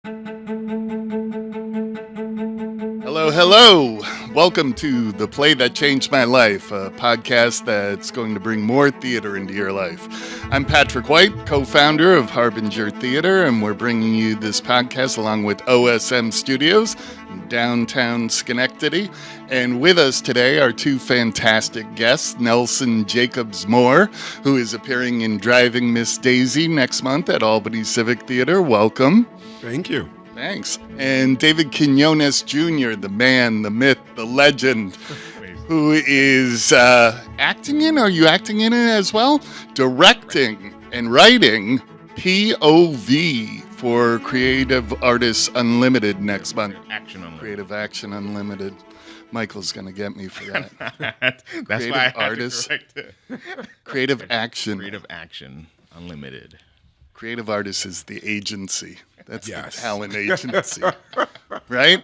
Hello, hello. Welcome to The Play That Changed My Life, a podcast that's going to bring more theater into your life. I'm Patrick White, co-founder of Harbinger Theatre, and we're bringing you this podcast along with OSM Studios in downtown Schenectady. And with us today are two fantastic guests, Nellson Jacobs-Moore, who is appearing in Driving Miss Daisy next month at Albany Civic Theater. Welcome. Thank you. Thanks. And David Quiñones Jr., the man, the myth, the legend, who is acting in, are you acting in it as well? Directing and writing POV for Creative Artists Unlimited next month. Creative Action Unlimited. Michael's going to get me for that. That's why I had to correct it. Creative Action. Creative Action Unlimited. Creative Artists is the agency. That's Yes. the talent agency, right?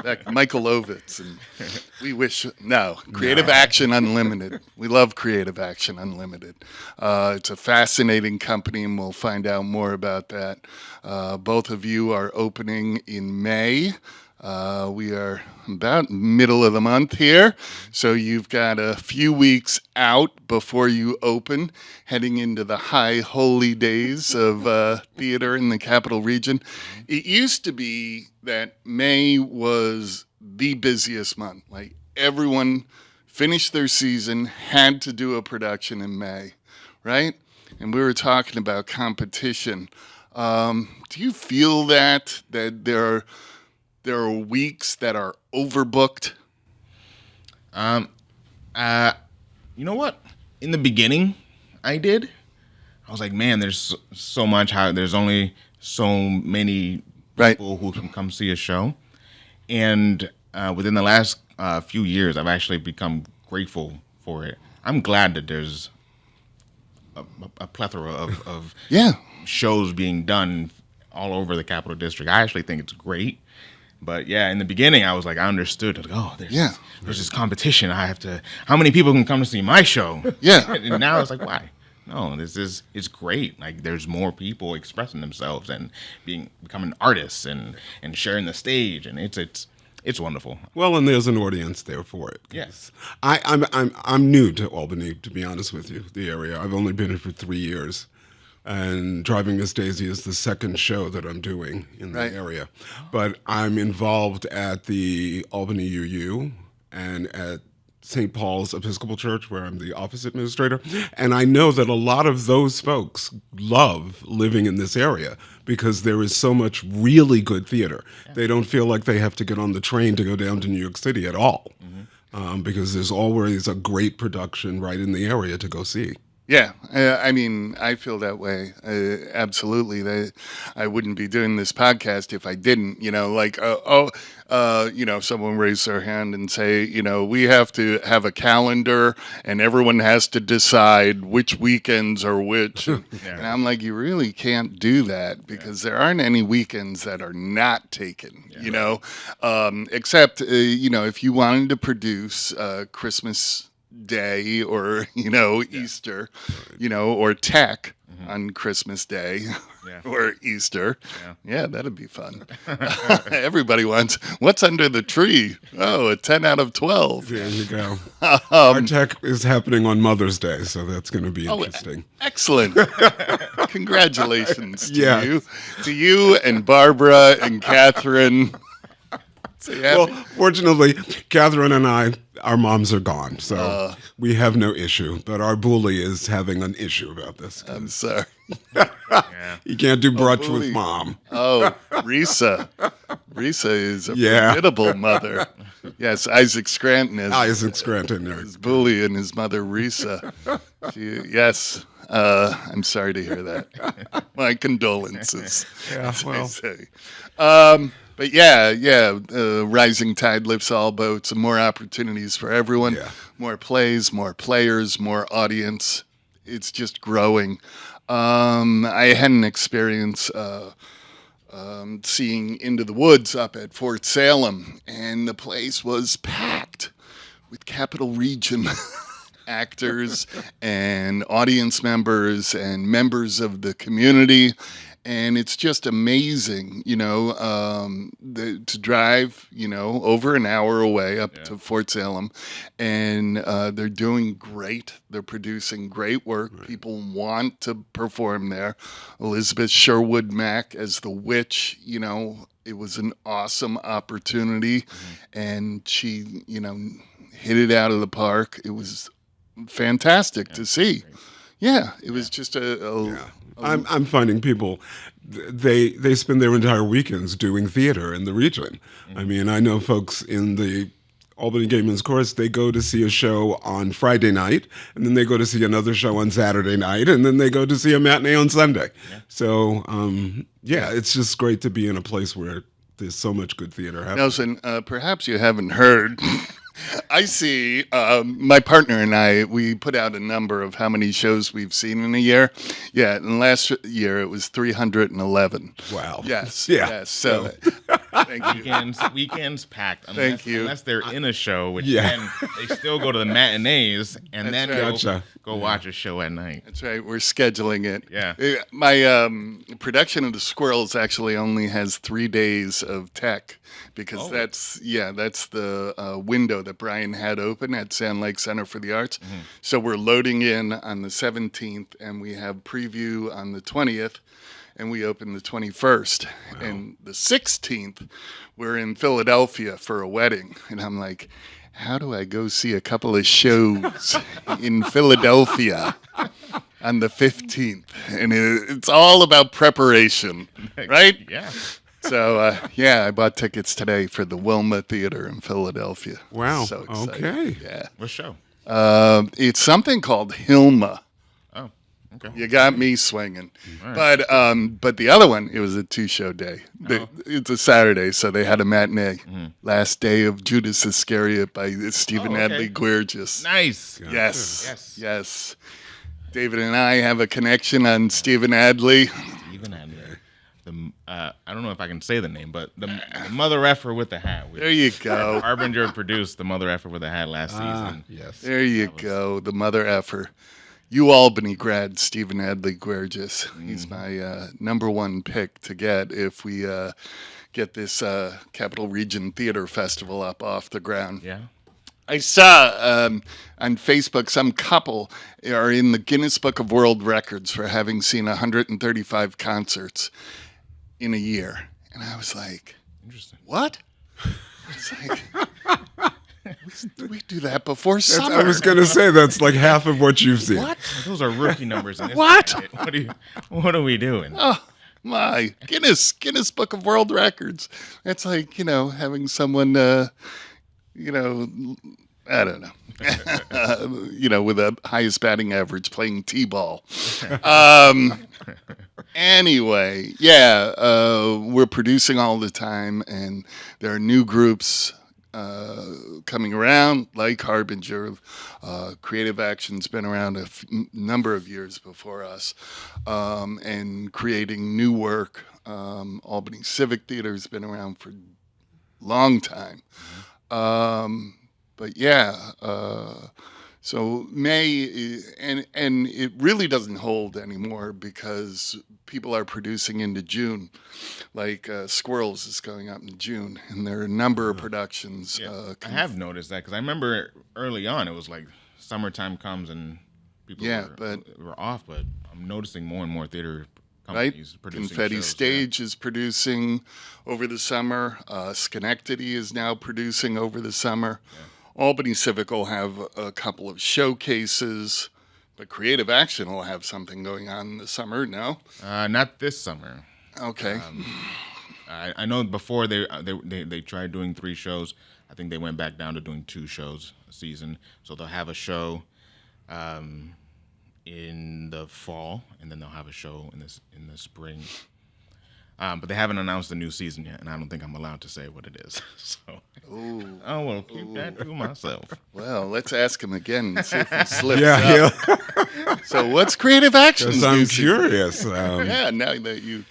Like Michael Ovitz, and we wish, Creative Action Unlimited. We love Creative Action Unlimited. It's a fascinating company, and we'll find out more about that. Both of you are opening in May. We are about middle of the month here, so you've got a few weeks out before you open, heading into the high holy days of theater in the Capital Region. It used to be that May was the busiest month. Like everyone finished their season, had to do a production in May, right? And we were talking about competition. Do you feel that there are weeks that are overbooked? You know what? In the beginning, I did. I was like, man, there's so much. There's only so many people who can come see a show. And within the last few years, I've actually become grateful for it. I'm glad that there's a plethora of shows being done all over the Capital District. I actually think it's great. But yeah, in the beginning, I was like, I understood. Like, there's this competition. How many people can come to see my show? Yeah. And now it's like, why? No, it's great. Like, there's more people expressing themselves and becoming artists and sharing the stage, and it's wonderful. Well, and there's an audience there for it. Yes. I'm new to Albany, to be honest with you, the area. I've only been here for 3 years. And Driving Miss Daisy is the second show that I'm doing in the area. But I'm involved at the Albany UU and at St. Paul's Episcopal Church, where I'm the office administrator. And I know that a lot of those folks love living in this area because there is so much really good theater. They don't feel like they have to get on the train to go down to New York City at all, because there's always a great production right in the area to go see. Yeah, I mean, I feel that way. Absolutely. I wouldn't be doing this podcast if I didn't, someone raise their hand and say, we have to have a calendar and everyone has to decide which weekends are which. And I'm like, you really can't do that because there aren't any weekends that are not taken, except, if you wanted to produce Christmas Day or Easter, or Tech on Christmas Day or Easter. Yeah, that'd be fun. Everybody wants what's under the tree. Oh, a 10 out of 12. There you go. Our Tech is happening on Mother's Day, so that's going to be interesting. Excellent. Congratulations to you and Barbara and Catherine. Well, fortunately, Catherine and I, our moms are gone, so we have no issue. But our bully is having an issue about this. I'm sorry. You can't do brunch with mom. Oh, Risa. Risa is a formidable mother. Yes, Isaac Scranton is. Isaac Scranton. His bully and his mother, Risa. Yes. I'm sorry to hear that. My condolences. As I say. But rising tide lifts all boats, and more opportunities for everyone, more plays, more players, more audience. It's just growing. I had an experience seeing Into the Woods up at Fort Salem, and the place was packed with Capital Region actors and audience members and members of the community. And it's just amazing, to drive, over an hour away up to Fort Salem. And they're doing great. They're producing great work. Right. People want to perform there. Elizabeth Sherwood Mack as the witch, it was an awesome opportunity. Mm-hmm. And she, hit it out of the park. It was fantastic to see. Great. Yeah, it was just I'm finding people, they spend their entire weekends doing theater in the region. Mm-hmm. I mean, I know folks in the Albany Gay Men's Chorus, they go to see a show on Friday night, and then they go to see another show on Saturday night, and then they go to see a matinee on Sunday. Yeah. So, it's just great to be in a place where there's so much good theater happening. Nellson, perhaps you haven't heard... I see. My partner and I, we put out a number of how many shows we've seen in a year. Yeah, and last year it was 311. Wow. Yes. Yeah. Yes. So, thank you. Weekends packed. Thank you. Unless they're in a show, which then they still go to the matinees and then go watch a show at night. That's right. We're scheduling it. Yeah. My production of The Squirrels actually only has 3 days of tech because that's the window that Brian had open at Sand Lake Center for the Arts. Mm-hmm. So we're loading in on the 17th, and we have preview on the 20th, and we open the 21st. Wow. And the 16th, we're in Philadelphia for a wedding. And I'm like, how do I go see a couple of shows in Philadelphia on the 15th? And it's all about preparation, right? Yeah. So, I bought tickets today for the Wilma Theater in Philadelphia. Wow. So excited. Okay. Yeah. What show? It's something called Hilma. Oh, okay. You got me swinging. Right. But the other one, it was a 2-show day. It's a Saturday, so they had a matinee. Mm-hmm. Last Day of Judas Iscariot by Stephen Adley Guirgis. Nice. Yes. David and I have a connection on Stephen Adley. Stephen Adley. I don't know if I can say the name, but the Mother Effer with the Hat. There you go. Harbinger produced the Mother Effer with the Hat last season. Yes. There you go. The Mother Effer. Albany grad Stephen Adley Guirgis. Mm-hmm. He's my number one pick to get if we get this Capital Region Theater Festival up off the ground. Yeah. I saw on Facebook some couple are in the Guinness Book of World Records for having seen 135 concerts in a year. And I was like, interesting. What? It's like, we do that before summer. I was going to say that's like half of what you've seen. What? Those are rookie numbers. In this what? What are we doing? Oh, my. Guinness Book of World Records. It's like, having someone... I don't know. With the highest batting average playing T-ball. Anyway, we're producing all the time, and there are new groups coming around, like Harbinger. Creative Action's been around a number of years before us, and creating new work. Albany Civic Theater's been around for a long time. So May, and it really doesn't hold anymore because people are producing into June. Like Squirrels is going up in June, and there are a number of productions. Yeah. I have noticed that because I remember early on it was like summertime comes and people were off, but I'm noticing more and more theater companies producing Confetti shows. Stage is producing over the summer. Schenectady is now producing over the summer. Yeah. Albany Civic will have a couple of showcases, but Creative Action will have something going on in the summer, no? Not this summer. Okay. I know before they tried doing 3 shows. I think they went back down to doing 2 shows a season. So they'll have a show in the fall, and then they'll have a show in the spring. But they haven't announced the new season yet, and I don't think I'm allowed to say what it is. So I will keep that to myself. Well, let's ask him again and see if he slips up. So what's Creative Action's I'm new curious. now that you...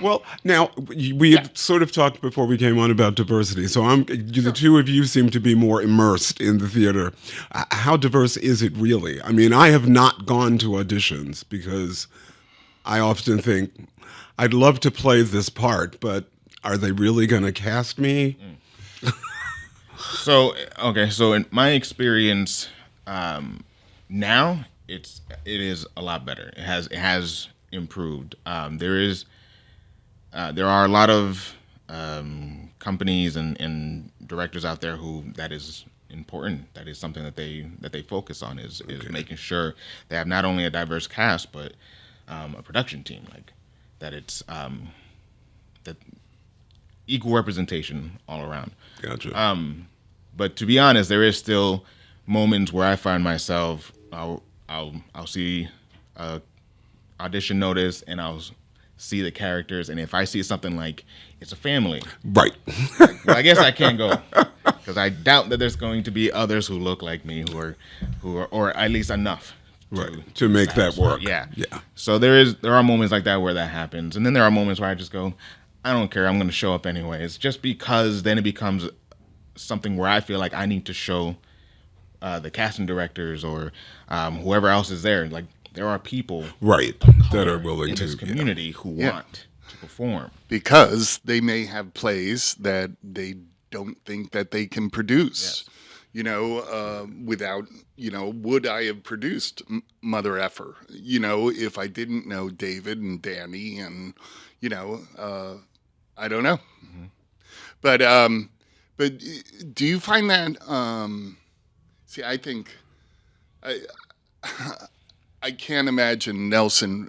Well, now, we had sort of talked before we came on about diversity. So the two of you seem to be more immersed in the theater. How diverse is it really? I mean, I have not gone to auditions because I often think, I'd love to play this part, but are they really going to cast me? So in my experience, now it is a lot better. It has improved. There are a lot of companies and directors out there who that is important. That is something that they focus on is making sure they have not only a diverse cast but a production team, like that it's that equal representation all around. Gotcha. But to be honest, there is still moments where I find myself I'll see a audition notice and I'll see the characters, and if I see something like it's a family, Right. well, I guess I can't go because I doubt that there's going to be others who look like me who are or at least enough to make that work. Yeah. Yeah. So there are moments like that where that happens, and then there are moments where I just go, I don't care, I'm going to show up anyways, just because then it becomes something where I feel like I need to show the casting directors or whoever else is there, like there are people Right. That are willing in to. this community who want to perform. Because they may have plays that they don't think that they can produce. Yes. Without, would I have produced Mother Effer, if I didn't know David and Danny and, I don't know. Mm-hmm. But do you find that, I think, I can't imagine Nellson,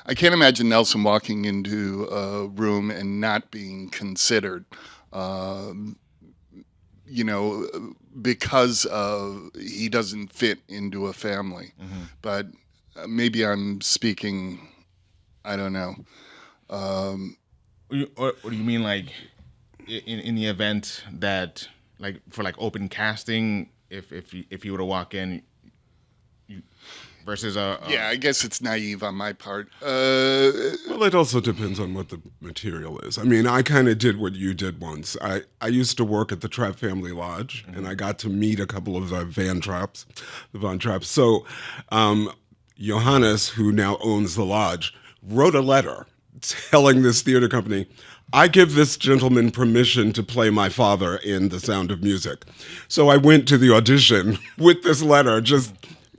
I can't imagine Nellson walking into a room and not being considered, because he doesn't fit into a family. Mm-hmm. But maybe I'm speaking, I don't know. Or do you mean like in the event that like for like open casting, if you were to walk in, versus yeah, I guess it's naive on my part. Well, it also depends on what the material is. I mean, I kind of did what you did once. I used to work at the Trapp Family Lodge, and I got to meet a couple of the Von Trapps. So Johannes, who now owns the lodge, wrote a letter telling this theater company, I give this gentleman permission to play my father in The Sound of Music. So I went to the audition with this letter, just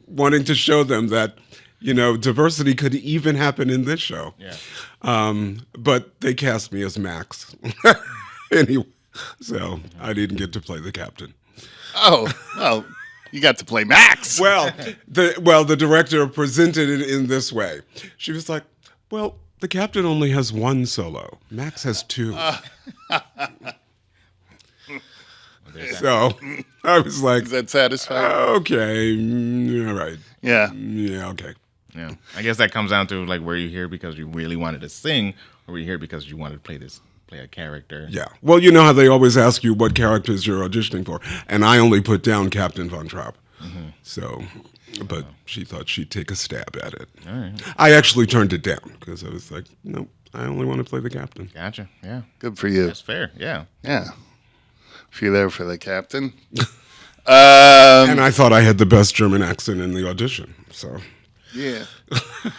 wanting to show them that, diversity could even happen in this show. Yeah. But they cast me as Max. Anyway, so I didn't get to play the captain. Oh, well, you got to play Max. Well, the director presented it in this way. She was like, well, the captain only has one solo. Max has two. So I was like, Is that satisfying? okay, all right. Yeah. Yeah, okay. Yeah. I guess that comes down to like, were you here because you really wanted to sing, or were you here because you wanted to play a character? Yeah. Well, you know how they always ask you what characters you're auditioning for, and I only put down Captain Von Trapp. Mm-hmm. So, but she thought she'd take a stab at it. All right. I actually turned it down because I was like, no, I only want to play the captain. Gotcha. Yeah. Good for you. That's fair. Yeah. Yeah. If you're there for the captain. And I thought I had the best German accent in the audition. So Yeah.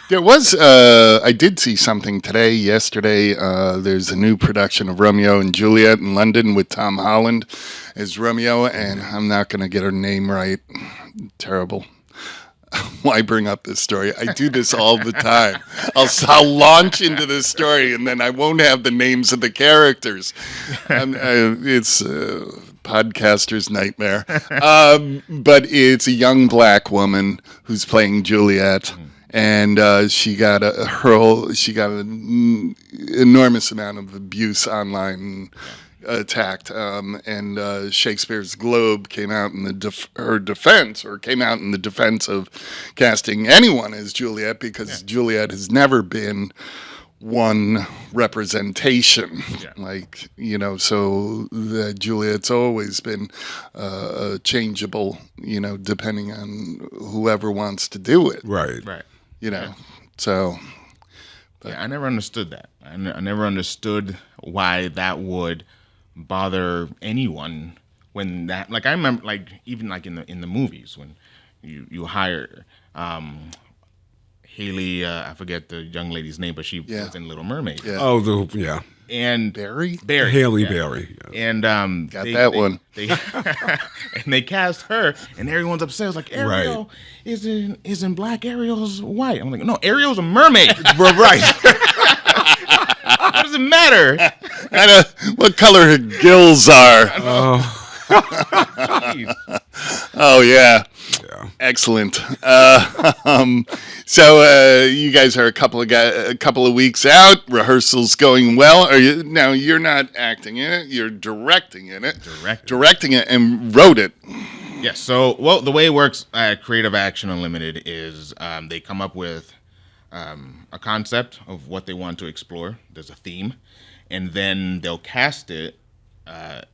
There was, I did see something yesterday. There's a new production of Romeo and Juliet in London with Tom Holland as Romeo, and I'm not going to get her name right. Terrible. Why bring up this story? I do this all the time. I'll launch into this story, and then I won't have the names of the characters. It's a podcaster's nightmare. But it's a young black woman who's playing Juliet, and she got an enormous amount of abuse online. Attacked, and Shakespeare's Globe came out in her defense, or came out in the defense of casting anyone as Juliet, because Juliet has never been one representation, so that Juliet's always been changeable, depending on whoever wants to do it. right. So. Yeah, I never understood that. I never understood why that would bother anyone when that, like, I remember, like, even like in the movies when you hire Haley, I forget the young lady's name, but she was in Little Mermaid. Yeah. Oh, And Barry? Haley yeah. Berry. Yes. And Got that one. And they cast her, and everyone's upset. It's like, Ariel isn't black. Ariel's white. I'm like, no, Ariel's a mermaid. Right. What does it matter? What color her gills are. Oh, yeah. Excellent. So you guys are a couple of weeks out. Rehearsals going well. Now you're not acting in it. You're directing in it. Directing it and wrote it. Yes. So, well, the way it works at Creative Action Unlimited is they come up with a concept of what they want to explore. There's a theme, and then they'll cast it,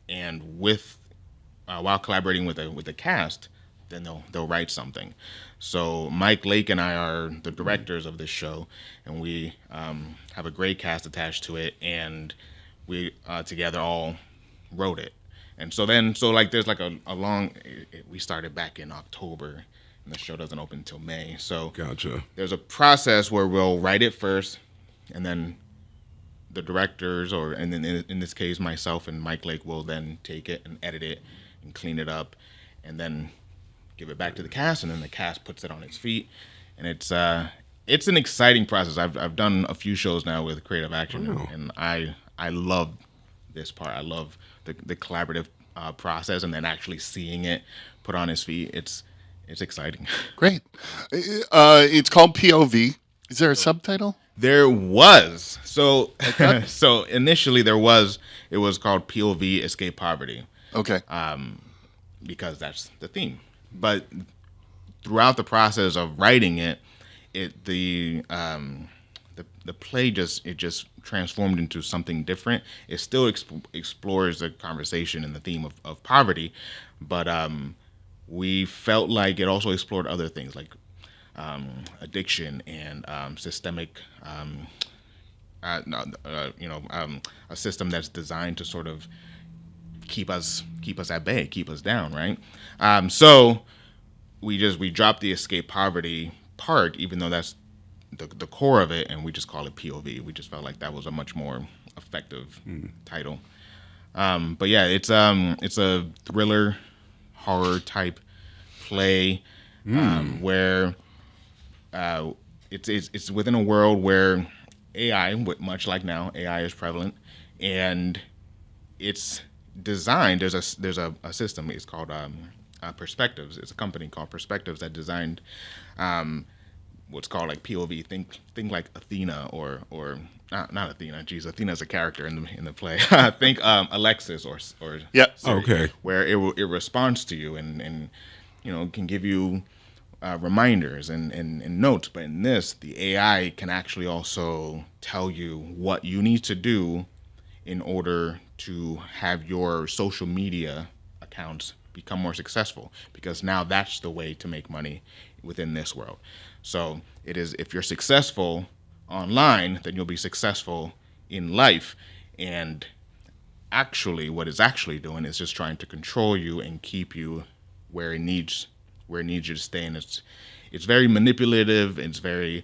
and while collaborating with the cast, then they'll write something. So Mike Lake and I are the directors of this show, and we have a great cast attached to it, and we together all wrote it. And so there's like a long. We started back in October, and the show doesn't open until May. So Gotcha. There's a process where we'll write it first, and then the directors, and then in this case myself and Mike Lake, will then take it and edit it and clean it up, and then give it back to the cast, and then the cast puts it on its feet, and it's an exciting process. I've done a few shows now with Creative Action, and I love this part. I love the collaborative process, and then actually seeing it put on its feet. It's exciting. Great. It's called POV. Is there a subtitle? There was. So initially it was called POV Escape Poverty. Okay. Because that's the theme. But throughout the process of writing it, the play just transformed into something different. It still explores the conversation and the theme of poverty, but we felt like it also explored other things like addiction and systemic, a system that's designed to sort of keep us at bay, keep us down, right? So we dropped the escape poverty part, even though that's the core of it, and we just call it POV. We just felt like that was a much more effective title. But yeah, it's a thriller horror type play where it's within a world where AI, much like now, AI is prevalent, and it's designed. There's a system. It's called Perspectives. It's a company called Perspectives that designed what's called like POV. Think like Athena or not Athena. Geez, Athena's a character in the play. Think Alexis or yeah. Siri, Okay. Where it responds to you and can give you reminders and notes. But in this, the AI can actually also tell you what you need to do in order to have your social media accounts become more successful, because now that's the way to make money within this world. So it is, if you're successful online, then you'll be successful in life. And actually what it's actually doing is just trying to control you and keep you where it needs you to stay. And it's very manipulative. It's very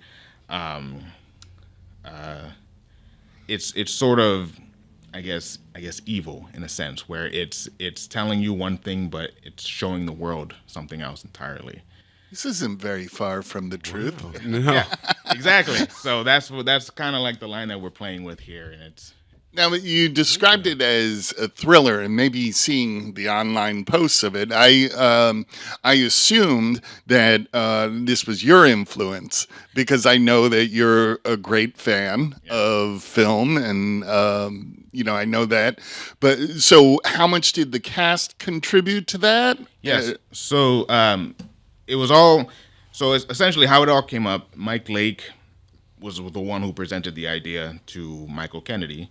it's sort of I guess evil in a sense, where it's telling you one thing, but it's showing the world something else entirely. This isn't very far from the truth. Wow. No. Yeah, exactly. So that's kind of like the line that we're playing with here, and it's. Now, you described it as a thriller, and maybe seeing the online posts of it, I assumed that this was your influence, because I know that you're a great fan of film, and I know that. But so, how much did the cast contribute to that? Yes. So it was all. So it's essentially how it all came up. Mike Lake was the one who presented the idea to Michael Kennedy.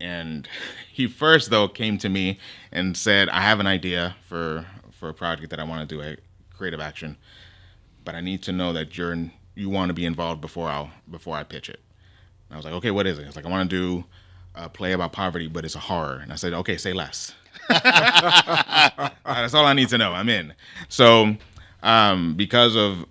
And he first, though, came to me and said, I have an idea for a project that I want to do at Creative Action, but I need to know that you want to be involved before I pitch it. And I was like, okay, what is it? It's like, I want to do a play about poverty, but it's a horror. And I said, okay, say less. That's all I need to know. I'm in. So because of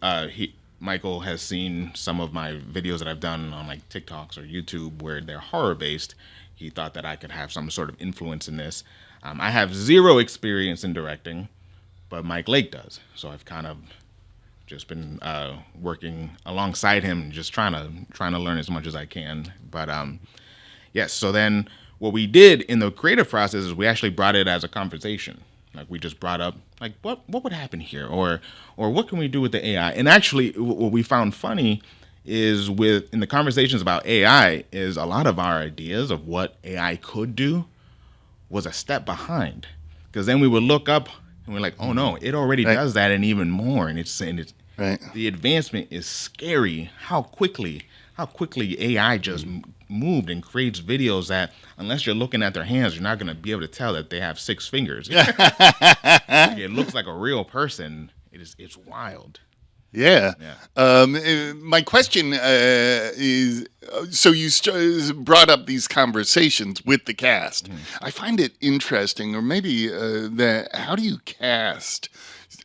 Michael has seen some of my videos that I've done on like TikToks or YouTube where they're horror based. He thought that I could have some sort of influence in this. I have zero experience in directing, but Mike Lake does. So I've kind of just been working alongside him, just trying to learn as much as I can. But yes. So then what we did in the creative process is we actually brought it as a conversation. Like we just brought up like what would happen here, or what can we do with the AI? And actually, what we found funny is in the conversations about AI is a lot of our ideas of what AI could do was a step behind, because then we would look up and we're like, oh no, it already does that and even more, and it's the advancement is scary. How quickly AI just moved and creates videos that, unless you're looking at their hands, you're not going to be able to tell that they have 6 fingers. It looks like a real person. It's wild. Yeah. My question is, so you brought up these conversations with the cast. I find it interesting, or maybe how do you cast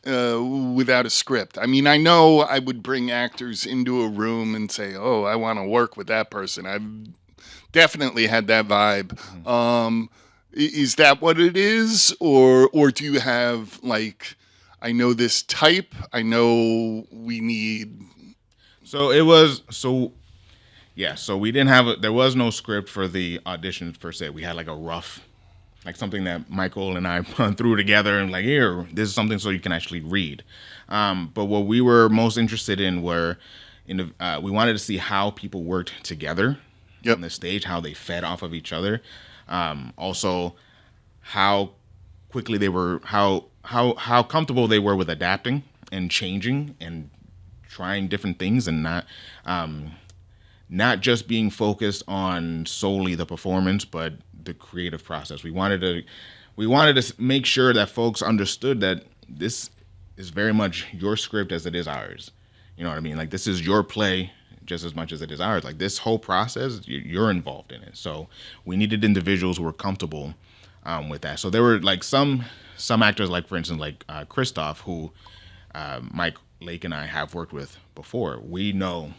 without a script? I mean, I know I would bring actors into a room and say, oh, I want to work with that person. I've definitely had that vibe. Is that what it is? Or do you have like, I know this type, I know we need. So we didn't have there was no script for the auditions per se. We had like a rough, like something that Michael and I threw together and like, here, this is something so you can actually read. But what we were most interested in were, we wanted to see how people worked together on the stage, how they fed off of each other. Also, how quickly they were, how comfortable they were with adapting and changing and trying different things, and not just being focused on solely the performance, but the creative process. We wanted to make sure that folks understood that this is very much your script as it is ours. You know what I mean? Like, this is your play just as much as it is ours. Like, this whole process, you're involved in it. So we needed individuals who were comfortable with that. So there were like some actors, like for instance, like Christoph, who Mike Lake and I have worked with before. We know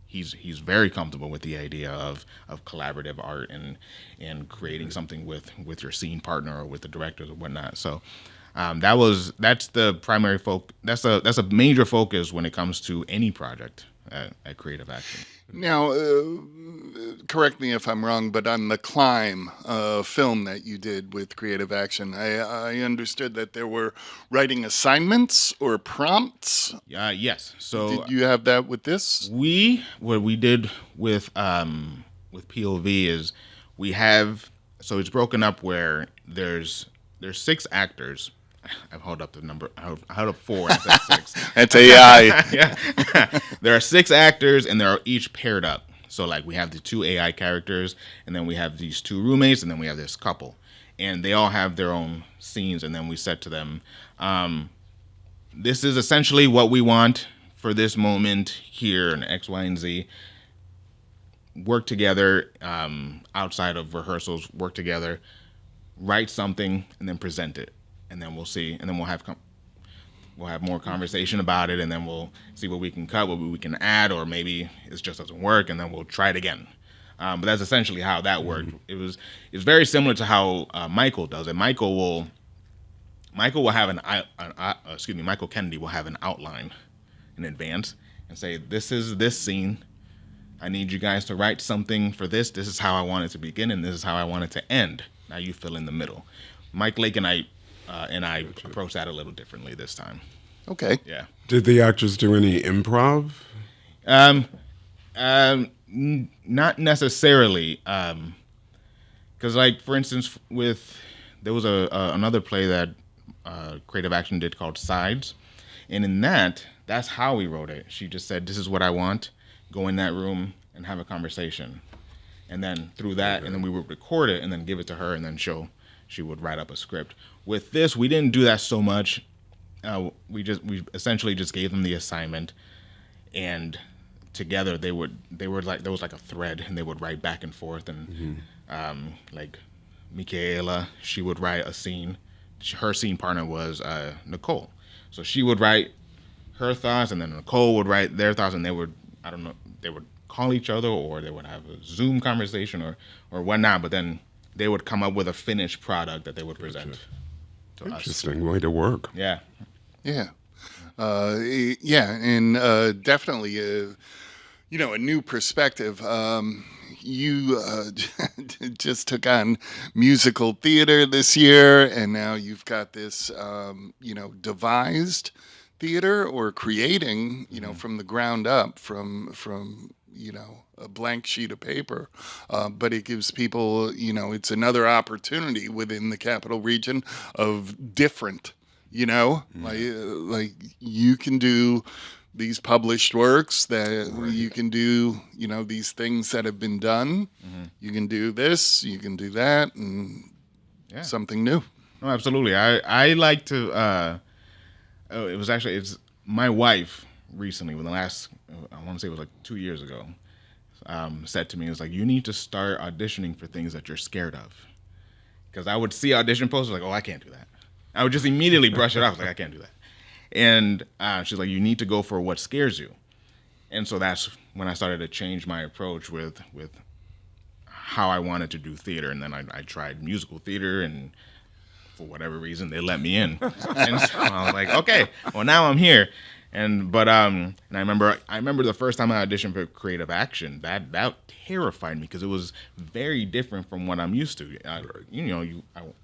he's very comfortable with the idea of collaborative art and creating something with your scene partner or with the directors or whatnot. So that's the primary that's a major focus when it comes to any project at Creative Action. Now, correct me if I'm wrong, but on the Climb film that you did with Creative Action, I understood that there were writing assignments or prompts. Yes. So did you have that with this? What we did with POV is so it's broken up where there's 6 actors. I've held up the number. I held up 4. I said 6. That's AI. Yeah. There are 6 actors, and they're each paired up. So, like, we have the 2 AI characters, and then we have these 2 roommates, and then we have this couple. And they all have their own scenes, and then we said to them, this is essentially what we want for this moment here, and X, Y, and Z. Work together outside of rehearsals, work together, write something, and then present it. And then we'll see, and then we'll have more conversation about it, and then we'll see what we can cut, what we can add, or maybe it just doesn't work, and then we'll try it again. But that's essentially how that worked. It's very similar to how Michael does it. Michael Kennedy will have an outline in advance and say, this is this scene. I need you guys to write something for this. This is how I want it to begin, and this is how I want it to end. Now you fill in the middle. Mike Lake and I approached that a little differently this time. Okay. Yeah. Did the actors do any improv? Not necessarily. Because, like, for instance, there was another play that Creative Action did called Sides, and in that's how we wrote it. She just said, "This is what I want. Go in that room and have a conversation," and then through that, and then we would record it and then give it to her, and then she would write up a script. With this, we didn't do that so much. We essentially just gave them the assignment, and together they were like, there was like a thread, and they would write back and forth. And like Michaela, she would write a scene. Her scene partner was Nicole, so she would write her thoughts, and then Nicole would write their thoughts, and they would, I don't know, they would call each other, or they would have a Zoom conversation or whatnot, but then they would come up with a finished product that they would present to us. Interesting way to work. Yeah. Yeah. And definitely, a new perspective. You just took on musical theater this year, and now you've got this, devised theater, or creating, from the ground up, from a blank sheet of paper. But it gives people, it's another opportunity within the capital region of different, like you can do these published works, that you can do, these things that have been done. You can do this, you can do that, and something new. No, absolutely. I like to, it's my wife recently, within the last, I want to say it was like 2 years ago, said to me, it was like, you need to start auditioning for things that you're scared of. Because I would see audition posters, like, oh, I can't do that. I would just immediately brush it off, like, I can't do that. And she's like, you need to go for what scares you. And so that's when I started to change my approach with how I wanted to do theater. And then I tried musical theater, and for whatever reason, they let me in. And so I was like, okay, well, now I'm here. And I remember the first time I auditioned for creative action, that terrified me, because it was very different from what I'm used to. I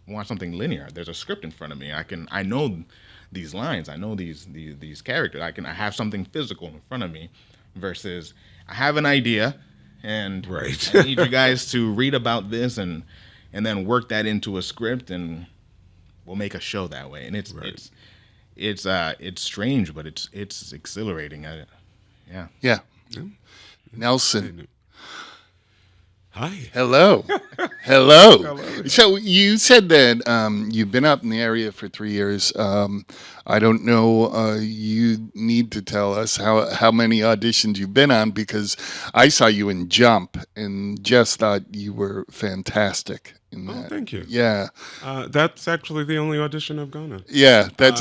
want something linear. There's a script in front of me. I know these lines. I know these characters. I have something physical in front of me, versus I have an idea, and I need you guys to read about this and then work that into a script, and we'll make a show that way. And it's strange, but it's exhilarating. Yeah. Nellson. Hi. Hello. Hello. So you said that you've been up in the area for 3 years. I don't know. You need to tell us how many auditions you've been on, because I saw you in Jump and just thought you were fantastic in that. Oh, thank you. Yeah. That's actually the only audition I've gone on. Yeah, that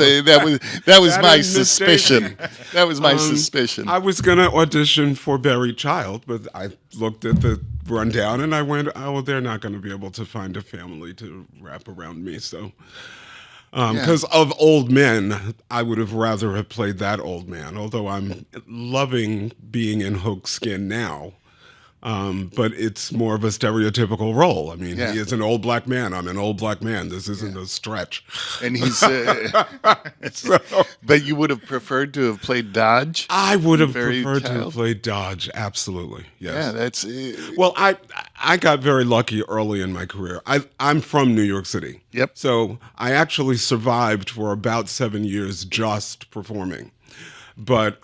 was my suspicion. That was my suspicion. I was going to audition for Buried Child, but I looked at the rundown and I went, oh, they're not going to be able to find a family to wrap around me. So, because of old men, I would have rather have played that old man, although I'm loving being in Hoke's skin now. But it's more of a stereotypical role. I mean, he is an old black man. I'm an old black man. This isn't a stretch. And he's, but you would have preferred to have played Dodge? I would have preferred to have played Dodge. Absolutely. Yes. Yeah, that's. Well, I got very lucky early in my career. I'm from New York City. Yep. So I actually survived for about 7 years just performing. But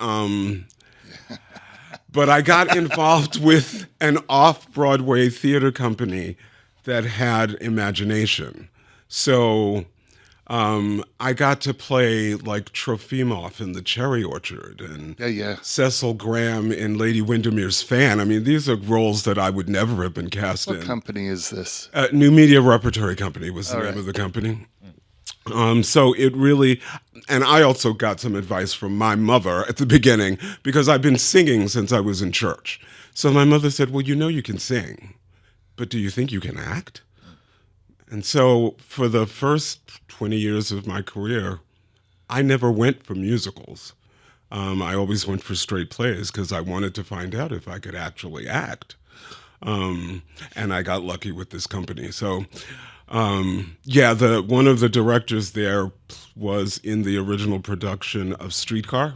I got involved with an off-Broadway theater company that had imagination. So I got to play like Trofimov in The Cherry Orchard and Cecil Graham in Lady Windermere's Fan. I mean, these are roles that I would never have been cast in. What company is this? New Media Repertory Company was the name of the company. So it really, and I also got some advice from my mother at the beginning, because I've been singing since I was in church. So my mother said, well, you can sing, but do you think you can act? And so for the first 20 years of my career, I never went for musicals. I always went for straight plays, because I wanted to find out if I could actually act. And I got lucky with this company. So one of the directors there was in the original production of Streetcar.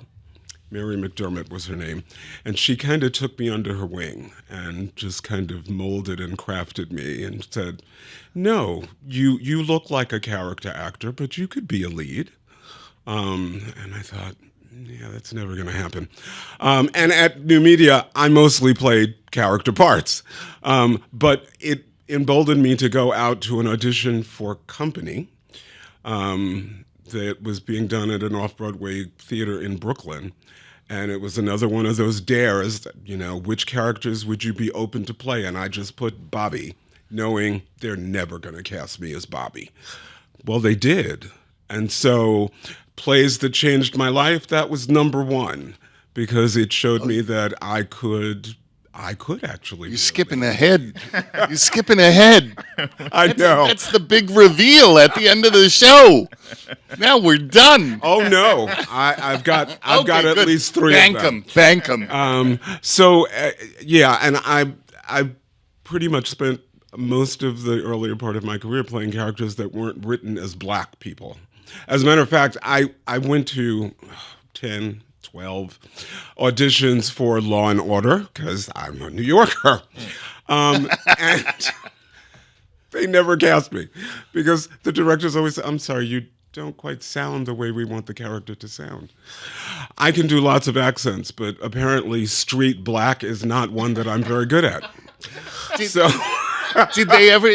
Mary McDermott was her name. And she kind of took me under her wing and just kind of molded and crafted me and said, no, you look like a character actor, but you could be a lead. And I thought, yeah, that's never going to happen. And at New Media, I mostly played character parts. But it emboldened me to go out to an audition for Company that was being done at an off-Broadway theater in Brooklyn. And it was another one of those dares, which characters would you be open to play? And I just put Bobby, knowing they're never going to cast me as Bobby. Well, they did. And so plays that changed my life, that was number one, because it showed me that I could actually. You're skipping ahead. You're skipping ahead. I know. That's the big reveal at the end of the show. Now we're done. Oh no, I've got Okay, at good. least three Bank of them. Bank them. So yeah, and I pretty much spent most of the earlier part of my career playing characters that weren't written as black people. As a matter of fact, I went to 10, 12 auditions for Law and Order because I'm a New Yorker. And they never cast me because the directors always say, I'm sorry, you don't quite sound the way we want the character to sound. I can do lots of accents, but apparently street black is not one that I'm very good at. Did they ever?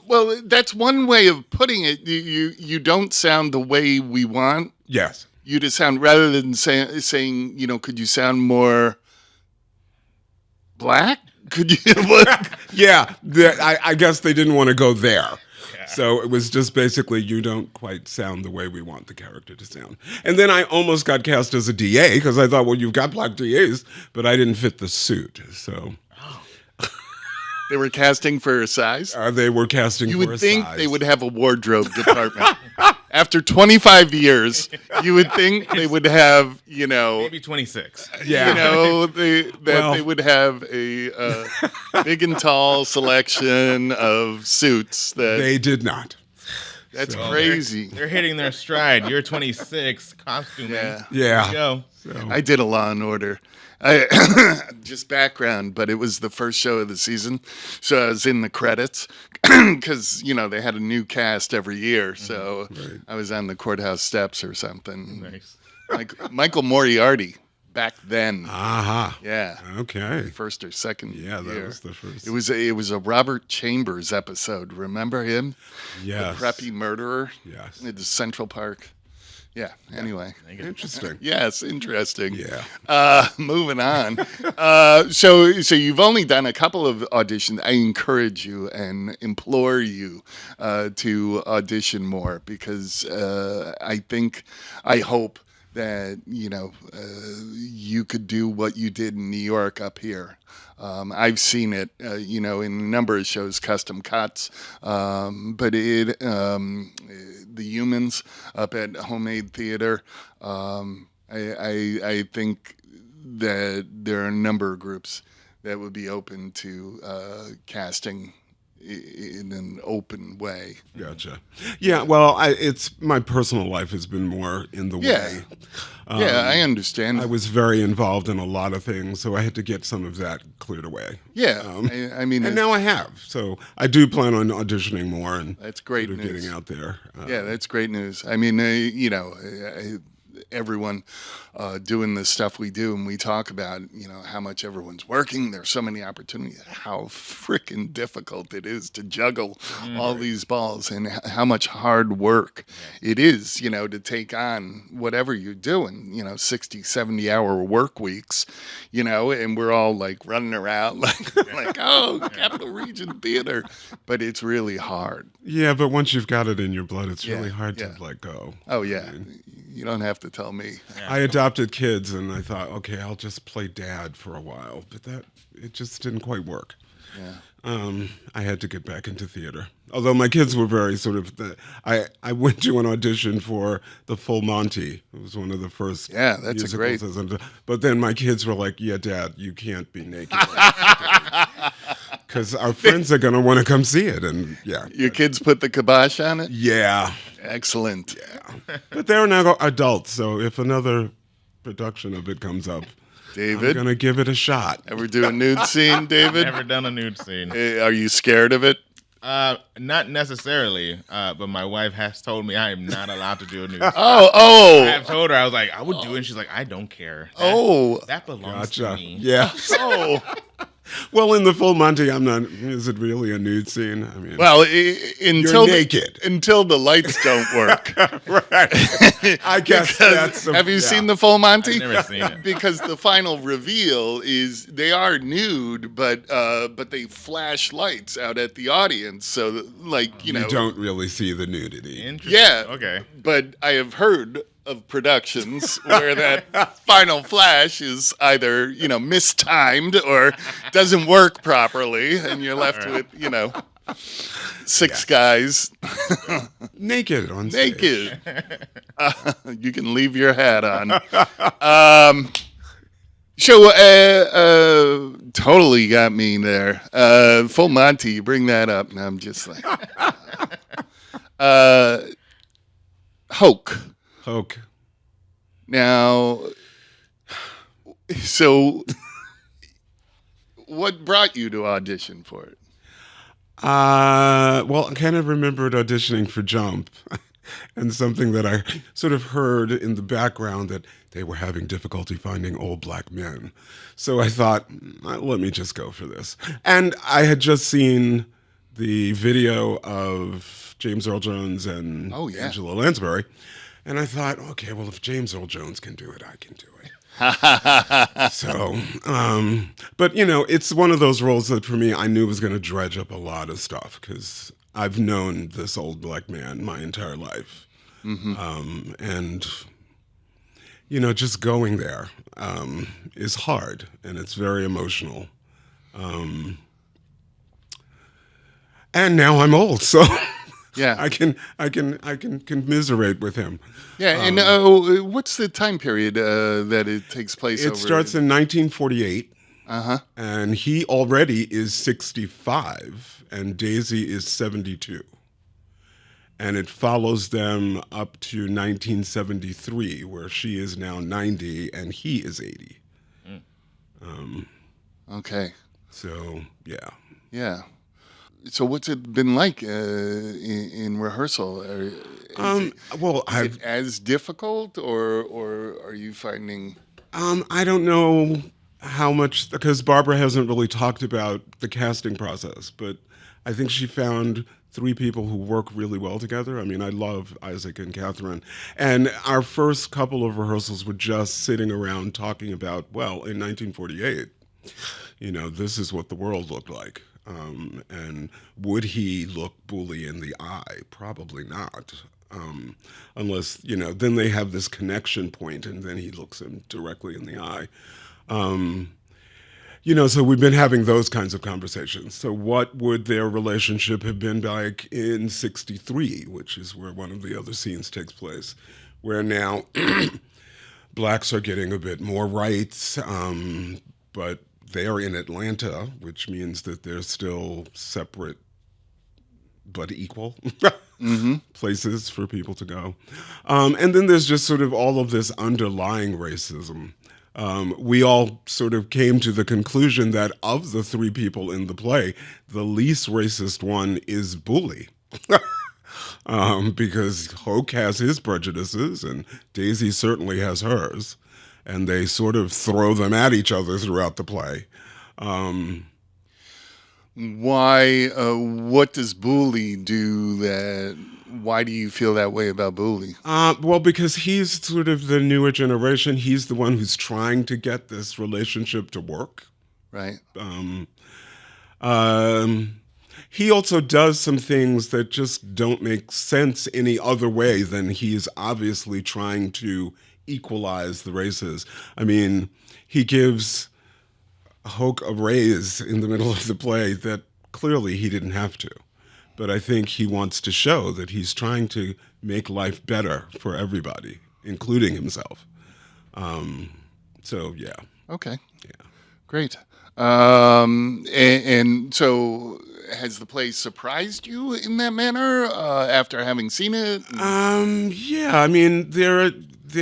Well, that's one way of putting it. You don't sound the way we want Yes. you to sound, rather than saying, could you sound more black? Could you? Yeah, I guess they didn't want to go there. So it was just basically, you don't quite sound the way we want the character to sound. And then I almost got cast as a DA because I thought, well, you've got black DAs, but I didn't fit the suit. So They were casting for a size? they were casting You for a would think size. they would have a wardrobe department. After 25 years, you would think they would have, Maybe 26. Yeah. they would have a big and tall selection of suits. They did not. That's crazy. They're hitting their stride. You're 26, costuming. Yeah. Yeah. Go. I did a Law and Order. Just background, but it was the first show of the season, so I was in the credits because they had a new cast every year. So I was on the courthouse steps or something. Nice. Like Michael Moriarty back then. Aha. Yeah, Okay. first or second. Yeah, that year. was the first. It was a Robert Chambers episode. Remember him? Yes. The preppy murderer. Yes. In the Central Park. Yeah. Anyway. Interesting. Yes, interesting. Yeah. Moving on. So you've only done a couple of auditions. I encourage you and implore you to audition more because I hope that you could do what you did in New York up here. I've seen it, in a number of shows, custom cuts, but the Humans up at Homemade Theater. I think that there are a number of groups that would be open to casting in an open way. Gotcha. Yeah, well, it's my personal life has been more in the way. I understand. I was very involved in a lot of things, so I had to get some of that cleared away. Yeah, I mean, And now I have. So I do plan on auditioning more and that's great sort of news. getting out there. Yeah, that's great news. I mean, everyone doing the stuff we do, and we talk about, how much everyone's working. There's so many opportunities. How freaking difficult it is to juggle all these balls, and how much hard work it is, to take on whatever you're doing. 60, 70-hour work weeks, and we're all like running around like Capital Region Theater, but it's really hard. Yeah, but once you've got it in your blood, it's really hard to let go. Oh yeah, you don't have to tell me. I adopted kids, and I thought, okay, I'll just play dad for a while, but it just didn't quite work. Yeah. I had to get back into theater. Although my kids were very sort of, I went to an audition for The Full Monty. It was one of the first. Yeah, that's a great. But then my kids were like, "Yeah, Dad, you can't be naked." Because our friends are going to want to come see it, and yeah. Your kids put the kibosh on it? Yeah. Excellent. Yeah. But they're now adults, so if another production of it comes up, David, I'm going to give it a shot. ever do a nude scene, David? Never done a nude scene. Are you scared of it? Not necessarily, but my wife has told me I am not allowed to do a nude scene. Oh. I have told her, I was like, I would do it, and she's like, I don't care. That belongs to me. Yeah. Oh. Well, in The Full Monty, I'm not. Is it really a nude scene? I mean, Well, until you're naked until the lights don't work. right. I guess that's. Have you seen The Full Monty? I've never seen it. Because the final reveal is they are nude, but they flash lights out at the audience, so like you don't really see the nudity. Interesting. Yeah. Okay. But I have heard of productions where that final flash is either, mistimed or doesn't work properly, and you're left with, six guys naked on stage. naked. You can leave your hat on. Totally got me there. Full Monty, you bring that up, and I'm just like, Hoke. Now, so what brought you to audition for it? Well, I kind of remembered auditioning for Jump and something that I sort of heard in the background that they were having difficulty finding old black men. So I thought, let me just go for this. And I had just seen the video of James Earl Jones and Angela Lansbury. And I thought, okay, well, if James Earl Jones can do it, I can do it. So, but it's one of those roles that for me, I knew was going to dredge up a lot of stuff because I've known this old black man my entire life. Mm-hmm. And, just going there is hard and it's very emotional. And now I'm old, so yeah, I can commiserate with him. Yeah, and what's the time period that it takes place? It starts in 1948. And he already is 65, and Daisy is 72. And it follows them up to 1973, where she is now 90 and he is 80. Okay. So, yeah. Yeah. So what's it been like in rehearsal? Is it as difficult, or are you finding? I don't know how much, because Barbara hasn't really talked about the casting process, but I think she found 3 people who work really well together. I mean, I love Isaac and Catherine. And our first couple of rehearsals were just sitting around talking about, well, in 1948, this is what the world looked like. And would he look bully in the eye? Probably not. Unless, then they have this connection point and then he looks him directly in the eye. So we've been having those kinds of conversations. So what would their relationship have been like in 63, which is where one of the other scenes takes place, where now blacks are getting a bit more rights, but they are in Atlanta, which means that they're still separate but equal places for people to go. And then there's just sort of all of this underlying racism. We all sort of came to the conclusion that of the 3 people in the play, the least racist one is Bully. Because Hoke has his prejudices and Daisy certainly has hers. And they sort of throw them at each other throughout the play. Why? What does Bully do that? Why do you feel that way about Bully? Well, because he's sort of the newer generation. He's the one who's trying to get this relationship to work. Right. He also does some things that just don't make sense any other way than he's obviously trying to equalize the races. I mean, he gives Hoke a raise in the middle of the play that clearly he didn't have to. But I think he wants to show that he's trying to make life better for everybody, including himself. So, yeah. Okay. Yeah. Great. And so has the play surprised you in that manner after having seen it? Yeah. I mean, there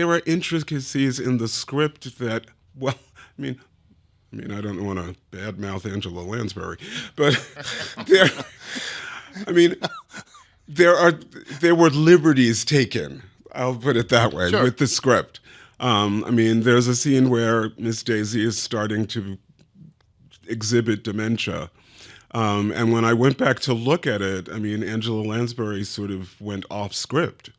are intricacies in the script that, well, I mean, I don't want to badmouth Angela Lansbury, but there were liberties taken. I'll put it that way with the script. There's a scene where Miss Daisy is starting to exhibit dementia. And when I went back to look at it, Angela Lansbury sort of went off script,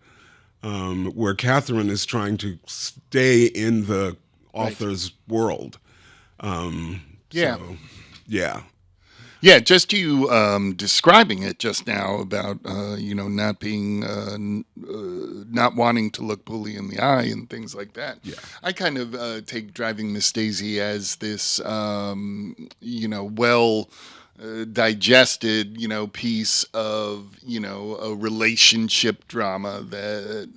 where Catherine is trying to stay in the author's world. Yeah. So, yeah. Yeah, just you describing it just now about not being not wanting to look bully in the eye and things like that. Yeah. I kind of take Driving Miss Daisy as this, well digested, piece of, a relationship drama that,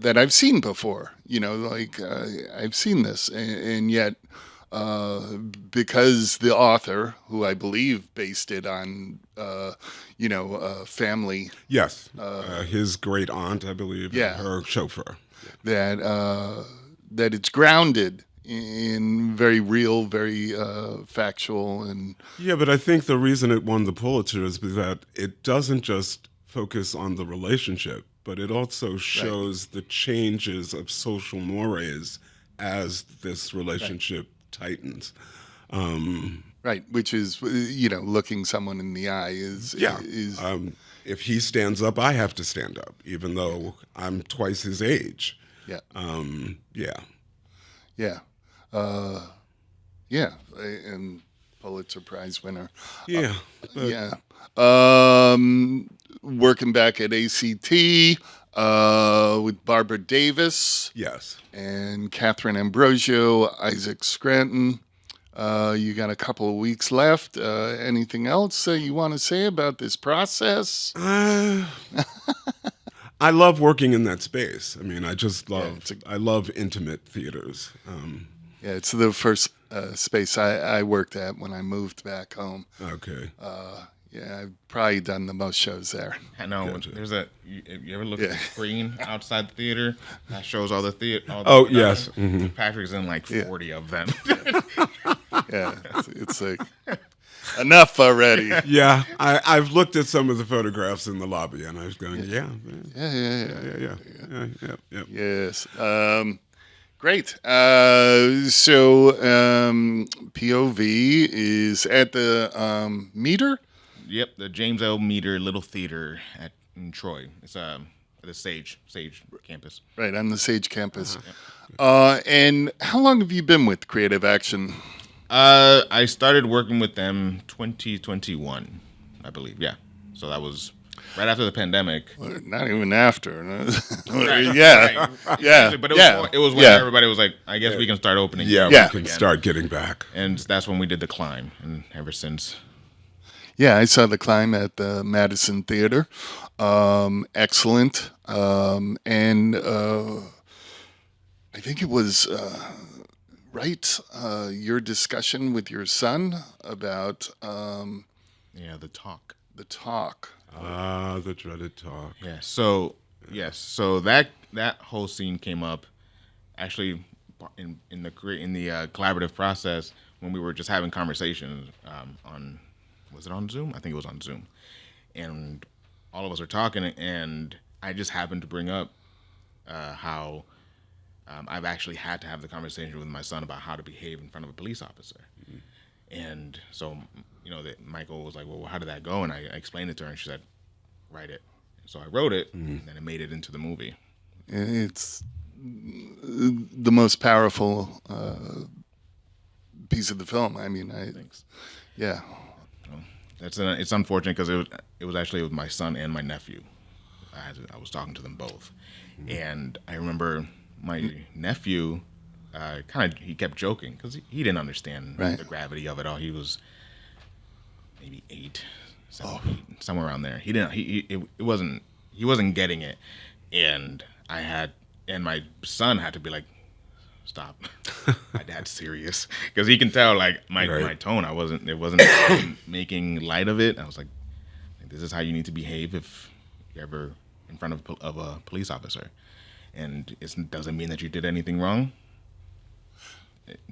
that I've seen before. I've seen this, and yet. Because the author, who I believe based it on, family. Yes, his great aunt, I believe, Yeah. and her chauffeur. That it's grounded in very real, very factual, and Yeah, but I think the reason it won the Pulitzer is that it doesn't just focus on the relationship, but it also shows the changes of social mores as this relationship tightens. right, which is looking someone in the eye is If he stands up, I have to stand up, even though I'm twice his age. yeah. Yeah. And Pulitzer Prize winner. Yeah. Working back at ACT with Barbara Davis. Yes. And Catherine Ambrosio, Isaac Scranton. You got a couple of weeks left. Anything else you want to say about this process? I love working in that space. I mean, I just love. I love intimate theaters. Yeah, it's the first space I worked at when I moved back home. Okay. Yeah, I've probably done the most shows there. I know. Gotcha. There's you ever look at the screen outside the theater that shows all the theater? Yes. Mm-hmm. Patrick's in like 40 of them. Yeah, it's like enough already. Yeah, I've looked at some of the photographs in the lobby, and I was going, yeah. Yes. Great. So POV is at the Meter. Yep, the James L. Meter Little Theater in Troy. It's at the Sage campus. Right, on the Sage campus. And how long have you been with Creative Action? I started working with them 2021, I believe. Yeah, so that was right after the pandemic. Not even after. Right. Yeah. But it was when everybody was like, I guess we can start opening. Yeah, Yeah. we can start getting back. And that's when we did The Climb, and ever since. Yeah, I saw The Climb at the Madison Theater. Excellent. And I think it was your discussion with your son about The Talk. the talk. The dreaded talk. Yeah. So so that whole scene came up actually in the collaborative process when we were just having conversations on. Was it on Zoom? I think it was on Zoom. And all of us were talking, and I just happened to bring up how I've actually had to have the conversation with my son about how to behave in front of a police officer. Mm-hmm. And so, Michael was like, well, how did that go? And I explained it to her, and she said, write it. So I wrote it, and then it made it into the movie. It's the most powerful piece of the film. I mean, Thanks. Yeah. It's unfortunate because it was actually with my son and my nephew. I was talking to them both, and I remember my nephew he kept joking because he didn't understand the gravity of it all. He was maybe 8, 7, 8, somewhere around there. He wasn't getting it, and my son had to be like, stop. My dad's serious because he can tell like my tone. It wasn't making light of it. I was like, this is how you need to behave if you're ever in front of a police officer, and it doesn't mean that you did anything wrong.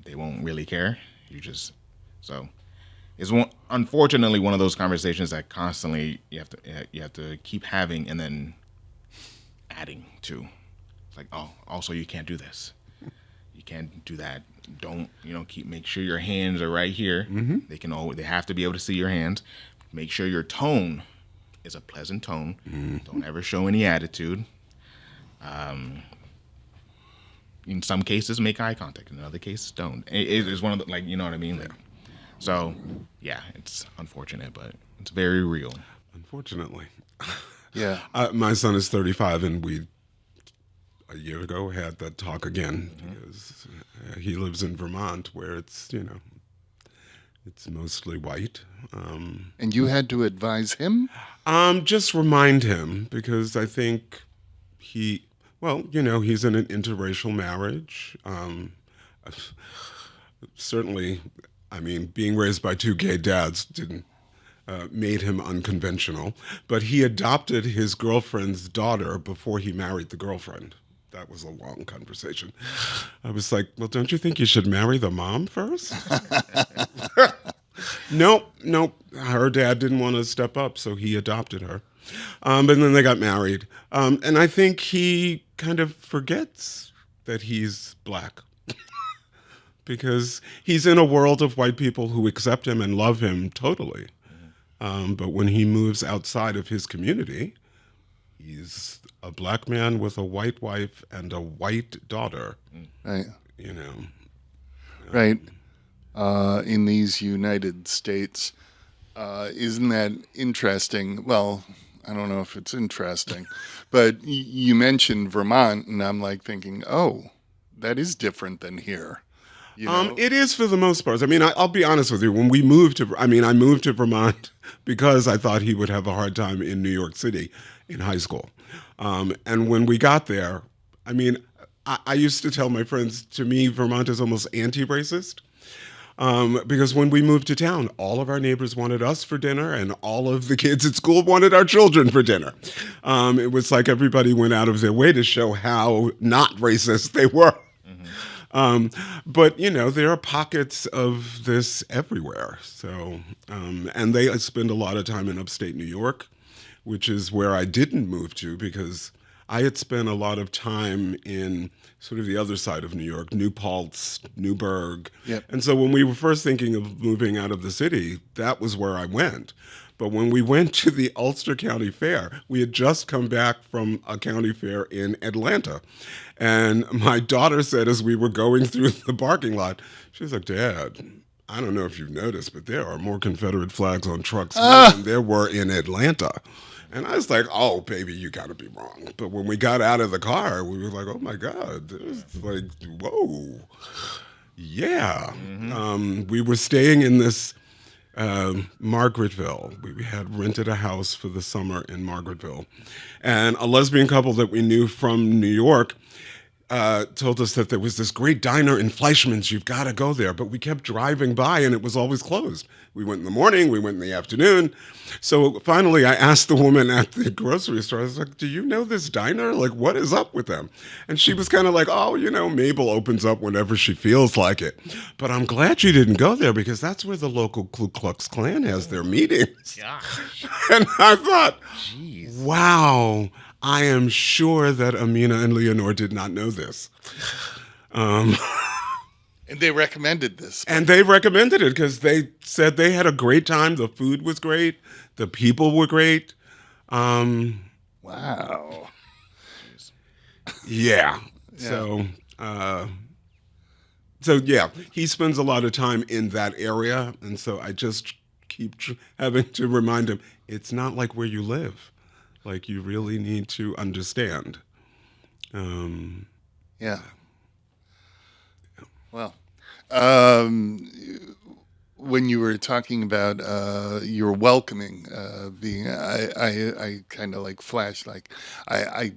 They won't really care. It's unfortunately one of those conversations that constantly you have to keep having and then adding to. It's like, oh, also you can't do this. You can't do that. Don't make sure your hands are right here. Mm-hmm. They have to be able to see your hands. Make sure your tone is a pleasant tone. Mm-hmm. Don't ever show any attitude. In some cases, make eye contact. In other cases, don't. It's one of the you know what I mean. Like, so yeah, it's unfortunate, but it's very real. Unfortunately. Yeah. My son is 35, and we, a year ago, had that talk again, because he lives in Vermont, where it's, it's mostly white. And you had to advise him? Just remind him, because I think he's in an interracial marriage. Certainly, I mean, being raised by two gay dads didn't made him unconventional, but he adopted his girlfriend's daughter before he married the girlfriend. That was a long conversation. I was like, well, don't you think you should marry the mom first? Nope. Her dad didn't want to step up, so he adopted her. But then they got married. And I think he kind of forgets that he's black. Because he's in a world of white people who accept him and love him totally. But when he moves outside of his community, he's a black man with a white wife and a white daughter. Right. Right. In these United States, isn't that interesting? Well, I don't know if it's interesting, but you mentioned Vermont, and I'm like thinking, oh, that is different than here. It is for the most part. I mean, I'll be honest with you. When we moved I moved to Vermont because I thought he would have a hard time in New York City in high school. And when we got there, I mean, I used to tell my friends, to me, Vermont is almost anti-racist. Because when we moved to town, all of our neighbors wanted us for dinner, and all of the kids at school wanted our children for dinner. It was like everybody went out of their way to show how not racist they were. But there are pockets of this everywhere. So, and they spend a lot of time in upstate New York, which is where I didn't move to because I had spent a lot of time in sort of the other side of New York, New Paltz, Newburgh. Yep. And so when we were first thinking of moving out of the city, that was where I went. But when we went to the Ulster County Fair, we had just come back from a county fair in Atlanta. And my daughter said as we were going through the parking lot, she was like, Dad, I don't know if you've noticed, but there are more Confederate flags on trucks than there were in Atlanta. And I was like, oh, baby, you got to be wrong. But when we got out of the car, we were like, oh, my God. It was like, whoa. Yeah. We were staying in this Margaretville. We had rented a house for the summer in Margaretville. And a lesbian couple that we knew from New York told us that there was this great diner in Fleischmann's. You've got to go there. But we kept driving by, and it was always closed. We went in the morning. We went in the afternoon. So finally, I asked the woman at the grocery store, I was like, do you know this diner? Like, what is up with them? And she was kind of like, oh, Mabel opens up whenever she feels like it. But I'm glad you didn't go there because that's where the local Ku Klux Klan has their meetings. Gosh. And I thought, Jeez. Wow, I am sure that Amina and Leonore did not know this. And they recommended this. And they recommended it because they said they had a great time. The food was great. The people were great. Wow. Yeah. So yeah, he spends a lot of time in that area. And so I just keep having to remind him, it's not like where you live. Like, you really need to understand. Yeah. Well, when you were talking about your welcoming being, I kind of like flashed, like I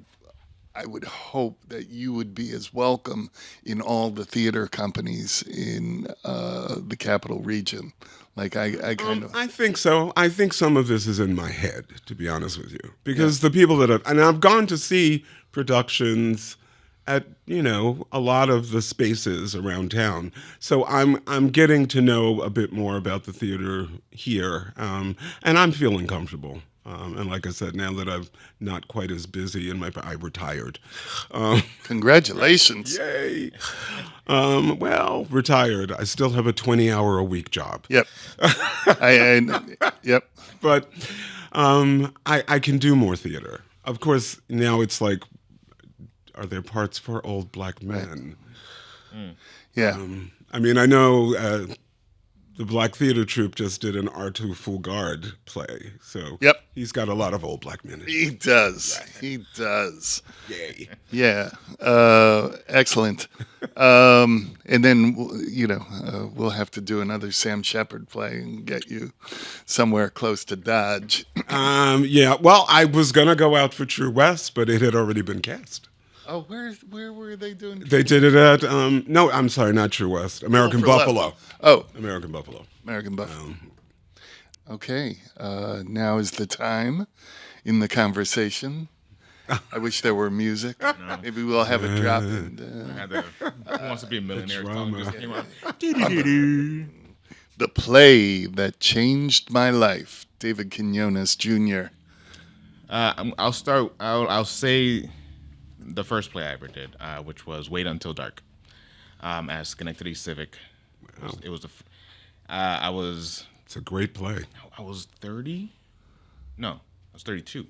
would hope that you would be as welcome in all the theater companies in the capital region. Like I kind of. I think so. I think some of this is in my head, to be honest with you, because the people that I've gone to see productions at a lot of the spaces around town. So I'm getting to know a bit more about the theater here, and I'm feeling comfortable. And like I said, now that I'm not quite as busy I retired. Congratulations! Yay! Well, retired. I still have a 20-hour-a-week job. Yep. Yep. But I can do more theater. Of course, now it's like, are there parts for old black men? Yeah. I mean, I know the Black Theater Troupe just did an Artu Fulgard play. So Yep. he's got a lot of old black men in him. He does. He does. Yay. Yeah. Excellent. And then, we'll have to do another Sam Shepard play and get you somewhere close to Dodge. Yeah, well, I was going to go out for True West, but it had already been cast. Oh, where were they doing? They did it at, no, I'm sorry, not True West. American for Buffalo. Love. Oh. American Buffalo. American Buffalo. Okay. Now is the time in the conversation. I wish there were music. Maybe we'll have it drop. And, Who Wants to Be a Millionaire song just came on. The play that changed my life. David Quiñones Jr. I'll start. I'll say the first play I ever did, which was Wait Until Dark, at Schenectady Civic. Wow. It was I was. It's a great play. I was 30. No, I was 32,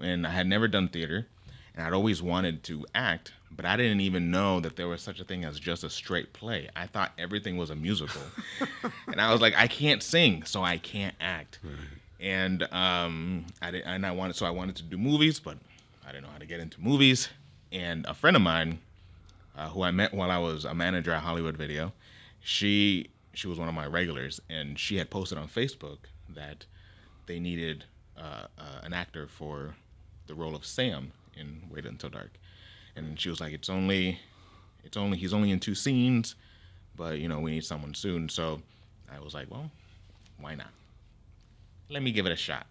and I had never done theater, and I'd always wanted to act, but I didn't even know that there was such a thing as just a straight play. I thought everything was a musical, and I was like, I can't sing, so I can't act. Right. And I wanted to do movies, but I didn't know how to get into movies. And a friend of mine, who I met while I was a manager at Hollywood Video, she was one of my regulars, and she had posted on Facebook that they needed an actor for the role of Sam in Wait Until Dark. And she was like, he's only in 2 scenes, but we need someone soon. So I was like, well, why not? Let me give it a shot.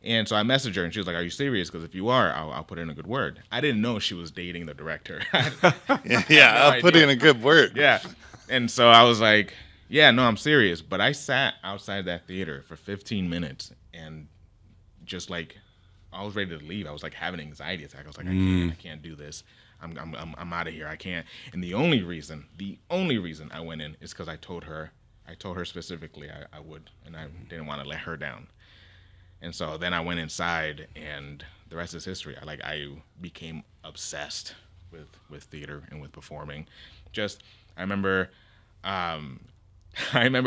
And so I messaged her, and she was like, are you serious? Because if you are, I'll put in a good word. I didn't know she was dating the director. I'll put in a good word. Yeah. And so I was like, yeah, no, I'm serious. But I sat outside that theater for 15 minutes, and just like, I was ready to leave. I was like having an anxiety attack. I was like, I can't do this. I'm out of here. I can't. And the only reason I went in is because I told her specifically I would, and I didn't want to let her down. And so then I went inside, and the rest is history. I became obsessed with theater and with performing. I remember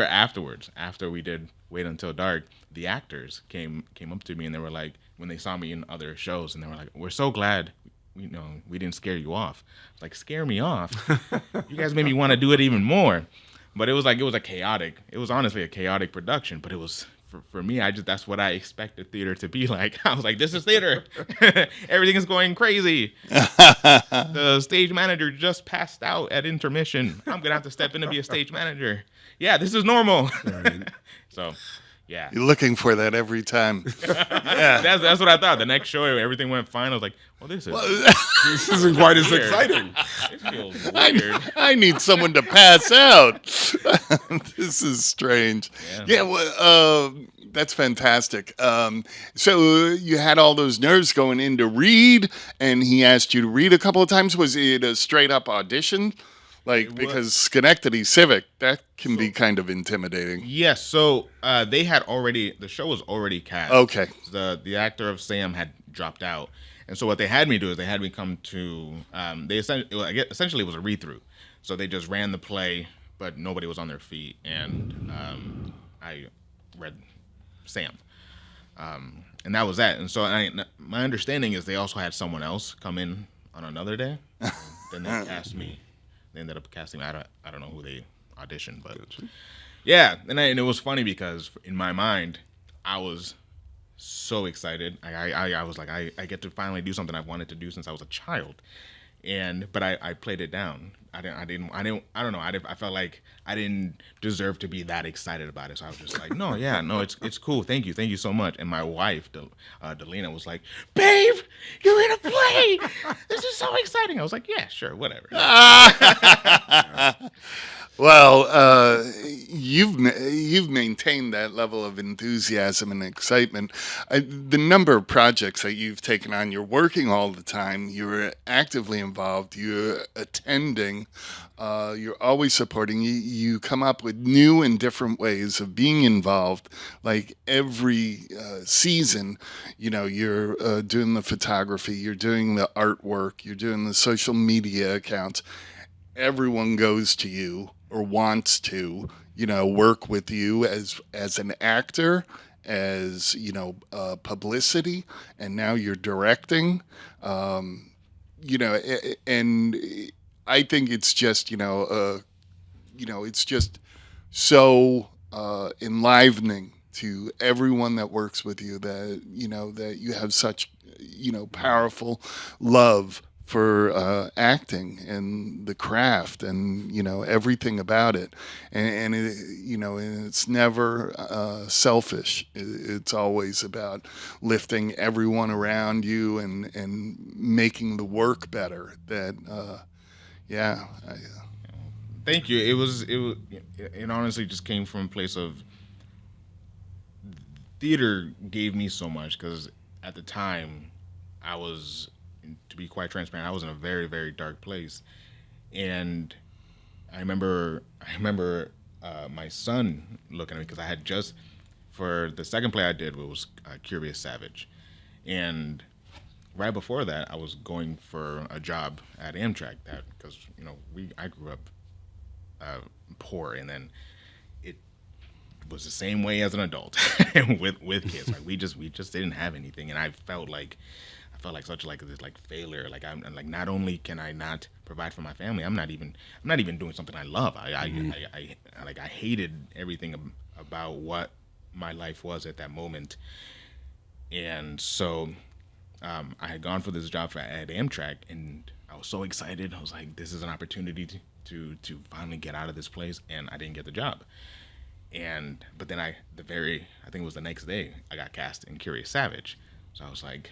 afterwards, after we did Wait Until Dark, the actors came up to me, and they were like, when they saw me in other shows, and they were like, we're so glad we didn't scare you off. I was like, scare me off? You guys made me want to do it even more. But it was honestly a chaotic production, but it was, for me, that's what I expected theater to be like. I was like, this is theater. Everything is going crazy. The stage manager just passed out at intermission. I'm going to have to step in to be a stage manager. Yeah, this is normal. Right. So, yeah. You're looking for that every time. Yeah. That's what I thought. The next show, everything went fine. I was like, well, this isn't quite as exciting. This feels weird. I need someone to pass out. This is strange. Yeah, well, that's fantastic. So you had all those nerves going in to read, and he asked you to read a couple of times. Was it a straight-up audition? Because Schenectady Civic, that can be kind of intimidating. Yes, so the show was already cast. Okay. The actor of Sam had dropped out. And so what they had me do is they had me come to, essentially it was a read-through. So they just ran the play, but nobody was on their feet. And I read Sam. And that was that. And so my understanding is they also had someone else come in on another day. Then they cast me. They ended up casting me. I don't know who they auditioned, but yeah. And it was funny because in my mind, I was so excited. I was like, I get to finally do something I've wanted to do since I was a child. But I played it down. I don't know. I felt like I didn't deserve to be that excited about it. So I was just like, no, it's cool. Thank you so much. And my wife, Delina, was like, babe, you're in a play. This is so exciting. I was like, yeah, sure, whatever. Well, you've maintained that level of enthusiasm and excitement. The number of projects that you've taken on, you're working all the time, you're actively involved, you're attending, you're always supporting. You come up with new and different ways of being involved. Like every season, you're doing the photography, you're doing the artwork, you're doing the social media accounts. Everyone goes to you or wants to. work with you as an actor, as publicity, and now you're directing. And I think it's just it's just so enlivening to everyone that works with you, that you have such powerful love for acting and the craft, and everything about it, and it's never selfish. It's always about lifting everyone around you, and making the work better. That yeah I, Thank you. It honestly just came from a place of theater gave me so much because at the time I was, to be quite transparent, I was in a very, very dark place. And I remember my son looking at me because I had just, for the second play I did was Curious Savage. And right before that, I was going for a job at Amtrak because, I grew up poor, and then it was the same way as an adult with kids. Like we just didn't have anything, and I felt like such this failure. Like I'm like, not only can I not provide for my family, I'm not even doing something I love. I hated everything about what my life was at that moment, and so I had gone for this job at Amtrak, and I was so excited. I was like, this is an opportunity to finally get out of this place, and I didn't get the job. But then I think it was the next day, I got cast in Curious Savage. So I was like,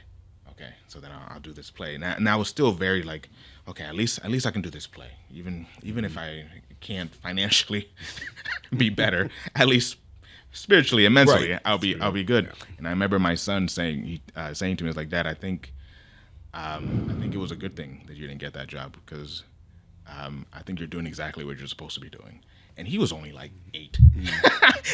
okay, so then I'll do this play. And I was still very like, okay, at least I can do this play, even if I can't financially be better, at least spiritually and mentally, right. I'll be good. Yeah. And I remember my son saying to me, "Was like, Dad, I think it was a good thing that you didn't get that job, because I think you're doing exactly what you're supposed to be doing." And he was only like 8,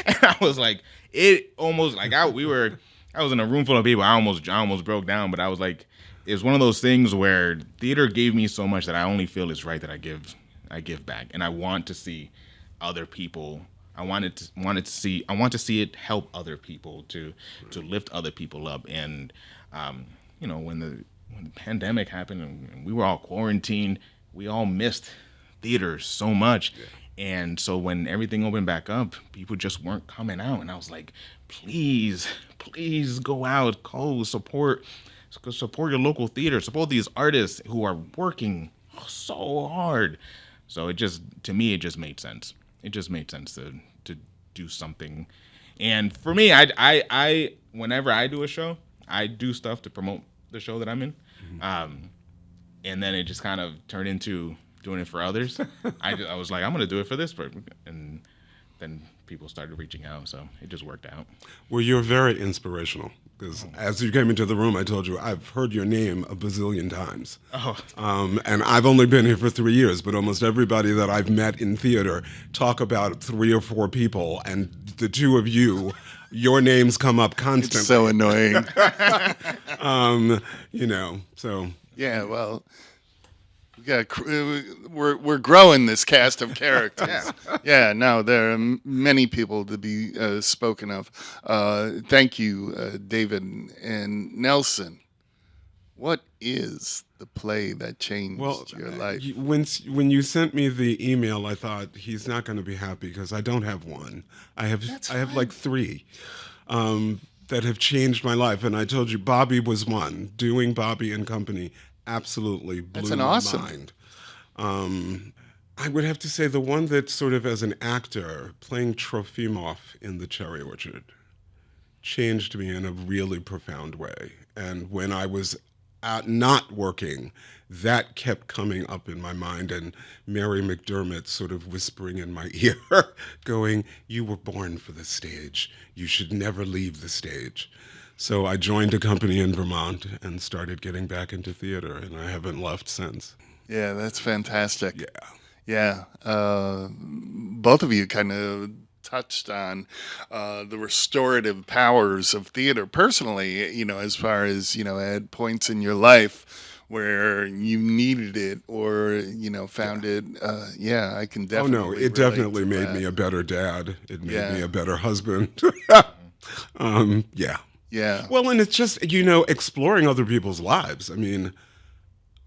and I was like, it almost like I was in a room full of people. I almost broke down, but I was like, it's one of those things where theater gave me so much that I only feel it's right that I give back, and I want to see other people. I want to see it help other people, to lift other people up. And when the pandemic happened and we were all quarantined, we all missed theater so much. Yeah. And so when everything opened back up, people just weren't coming out, and I was like, please go out, support your local theater, support these artists who are working so hard. So to me it just made sense. It just made sense to do something. And for me, I whenever I do a show, I do stuff to promote the show that I'm in. Mm-hmm. And then it just kind of turned into doing it for others. I was like, I'm going to do it for this person. And then people started reaching out, so it just worked out. Well, you're very inspirational, because as you came into the room, I told you I've heard your name a bazillion times. Oh. And I've only been here for 3 years, but almost everybody that I've met in theater talk about 3 or 4 people, and the two of you, your names come up constantly. It's so annoying. So. Yeah, well, we're growing this cast of characters. Yeah, no, there are many people to be spoken of. Thank you, David and Nellson. What is the play that changed your life? When you sent me the email, I thought, he's not going to be happy because I don't have one. I have like 3 that have changed my life, and I told you Bobby was one. Doing Bobby and Company absolutely blew my mind. I would have to say the one that sort of, as an actor, playing Trofimov in The Cherry Orchard changed me in a really profound way. And when I was not working, that kept coming up in my mind, and Mary McDermott sort of whispering in my ear, going, "You were born for the stage. You should never leave the stage." So I joined a company in Vermont and started getting back into theater, and I haven't left since. Yeah, that's fantastic. Yeah. Both of you kind of touched on the restorative powers of theater personally, as far as, at points in your life where you needed it or, found it. I can Oh definitely no, it relate definitely to made that. me a better dad. It made Yeah. me a better husband. Yeah. Yeah. Well, and it's just, exploring other people's lives. I mean,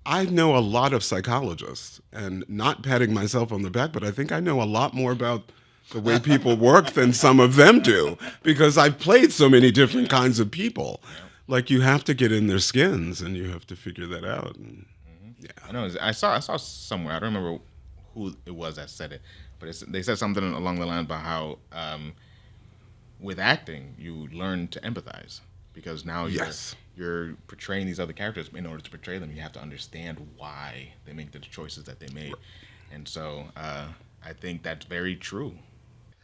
I know a lot of psychologists, and not patting myself on the back, but I think I know a lot more about the way people work than some of them do, because I've played so many different kinds of people. Like, you have to get in their skins, and you have to figure that out. And, I know. I saw somewhere. I don't remember who it was that said it, but they said something along the lines about how with acting you learn to empathize because now Yes. you're portraying these other characters. In order to portray them, you have to understand why they make the choices that they made, and so I think that's very true.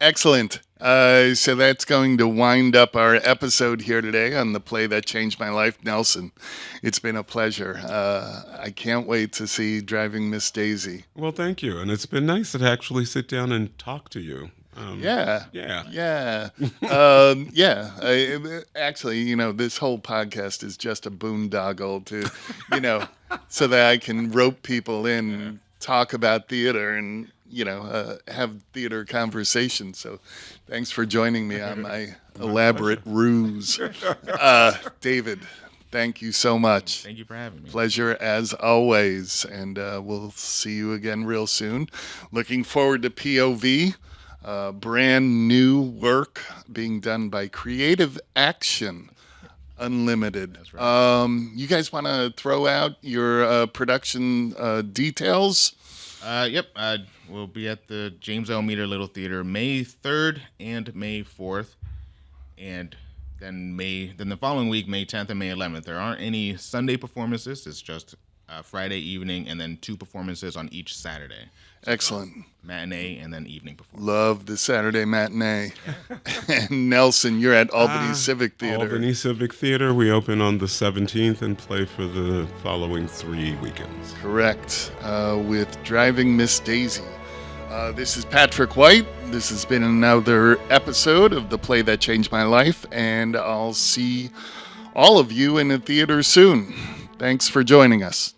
Excellent. So that's going to wind up our episode here today on the play that changed my life, Nellson. It's been a pleasure. I can't wait to see Driving Miss Daisy. well, thank you. And it's been nice to actually sit down and talk to you. Yeah. Yeah. Actually, this whole podcast is just a boondoggle to, so that I can rope people in, and talk about theater and, have theater conversations. So thanks for joining me on my elaborate ruse. David, thank you so much. Thank you for having me. Pleasure as always. And we'll see you again real soon. Looking forward to POV. Brand new work being done by Creative Action Unlimited. That's right. You guys want to throw out your production details? Yep. We'll be at the James L. Meter Little Theater May 3rd and May 4th, and then the following week, May 10th and May 11th. There aren't any Sunday performances. It's just Friday evening and then 2 performances on each Saturday. Excellent. Matinee and then evening performance. Love the Saturday matinee. And Nellson, you're at Albany Civic Theater. Albany Civic Theater. We open on the 17th and play for the following 3 weekends. Correct. With Driving Miss Daisy. This is Patrick White. This has been another episode of The Play That Changed My Life, and I'll see all of you in the theater soon. Thanks for joining us.